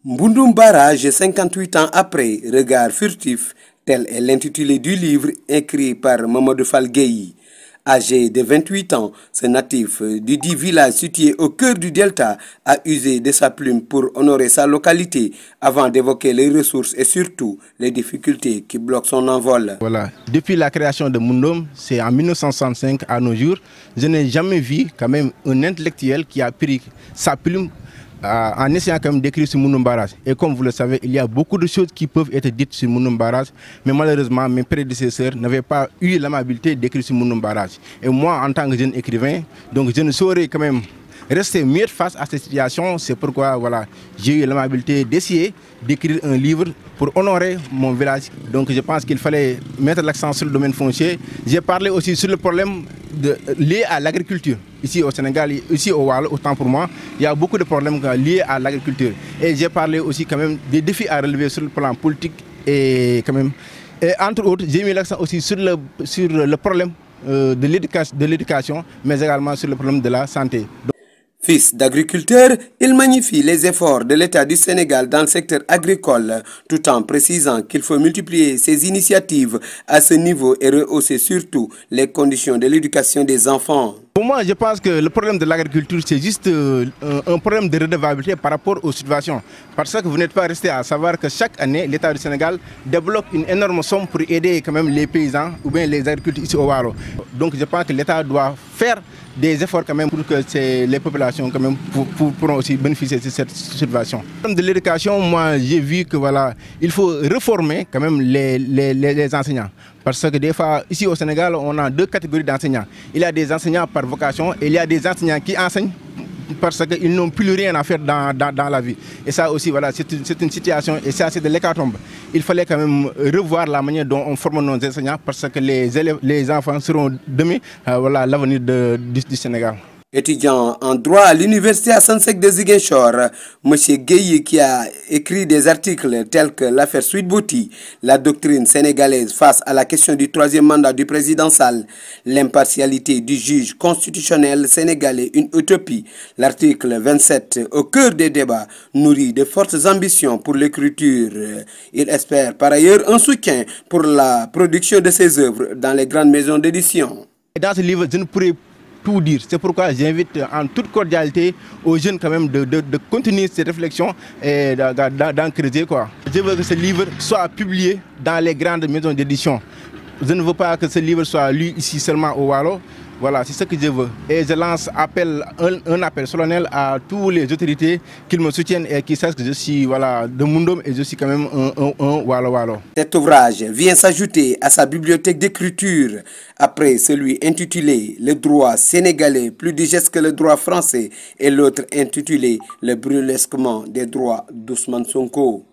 Mbundoum Barrage, 58 ans après, regard furtif, tel est l'intitulé du livre écrit par Mamadou Fall Gueye. Âgé de 28 ans, ce natif du dit village situé au cœur du Delta a usé de sa plume pour honorer sa localité avant d'évoquer les ressources et surtout les difficultés qui bloquent son envol. Voilà. Depuis la création de Mbundoum, c'est en 1965 à nos jours, je n'ai jamais vu quand même un intellectuel qui a pris sa plume en essayant quand même d'écrire sur Mbundoum Barrage. Et comme vous le savez, il y a beaucoup de choses qui peuvent être dites sur Mbundoum Barrage, mais malheureusement, mes prédécesseurs n'avaient pas eu l'amabilité d'écrire sur Mbundoum Barrage. Et moi, en tant que jeune écrivain, donc je ne saurais quand même rester mieux face à cette situation. C'est pourquoi voilà, j'ai eu l'amabilité d'essayer d'écrire un livre pour honorer mon village. Donc je pense qu'il fallait mettre l'accent sur le domaine foncier. J'ai parlé aussi sur le problème lié à l'agriculture. Ici au Sénégal, ici au Waalo, autant pour moi, il y a beaucoup de problèmes liés à l'agriculture. Et j'ai parlé aussi quand même des défis à relever sur le plan politique et quand même. Et entre autres, j'ai mis l'accent aussi sur le problème de l'éducation, mais également sur le problème de la santé. Fils d'agriculteur, il magnifie les efforts de l'État du Sénégal dans le secteur agricole, tout en précisant qu'il faut multiplier ses initiatives à ce niveau et rehausser surtout les conditions de l'éducation des enfants. Pour moi, je pense que le problème de l'agriculture, c'est juste un problème de redevabilité par rapport aux situations. Parce que vous n'êtes pas resté à savoir que chaque année, l'État du Sénégal débloque une énorme somme pour aider quand même les paysans ou bien les agriculteurs ici au Waalo. Donc je pense que l'État doit faire des efforts quand même pour que les populations quand même pourront aussi bénéficier de cette situation. Le problème de l'éducation, moi j'ai vu que voilà, il faut réformer quand même les enseignants. Parce que des fois, ici au Sénégal, on a deux catégories d'enseignants. Il y a des enseignants par vocation et il y a des enseignants qui enseignent parce qu'ils n'ont plus rien à faire dans la vie. Et ça aussi, voilà, c'est une situation, et ça c'est de l'hécatombe. Il fallait quand même revoir la manière dont on forme nos enseignants parce que les enfants seront demain voilà, l'avenir du Sénégal. Étudiant en droit à l'université Assane Seck de Ziguinchor, M. Gueye qui a écrit des articles tels que l'affaire Sweet Beauty, la doctrine sénégalaise face à la question du troisième mandat du président Sall, l'impartialité du juge constitutionnel sénégalais, une utopie. L'article 27, au cœur des débats, nourrit de fortes ambitions pour l'écriture. Il espère par ailleurs un soutien pour la production de ses œuvres dans les grandes maisons d'édition. Dans ce livre, je ne pourrais tout dire. C'est pourquoi j'invite en toute cordialité aux jeunes quand même de continuer cette réflexion et d'en creuser quoi. Je veux que ce livre soit publié dans les grandes maisons d'édition. Je ne veux pas que ce livre soit lu ici seulement au Waalo. Voilà, c'est ce que je veux. Et je lance un appel solennel à toutes les autorités qui me soutiennent et qui sachent que je suis voilà, de Mbundoum et je suis quand même un Waalo. Cet ouvrage vient s'ajouter à sa bibliothèque d'écriture après celui intitulé « Le droit sénégalais plus digeste que le droit français » et l'autre intitulé « Le brûlesquement des droits d'Ousmane Sonko ».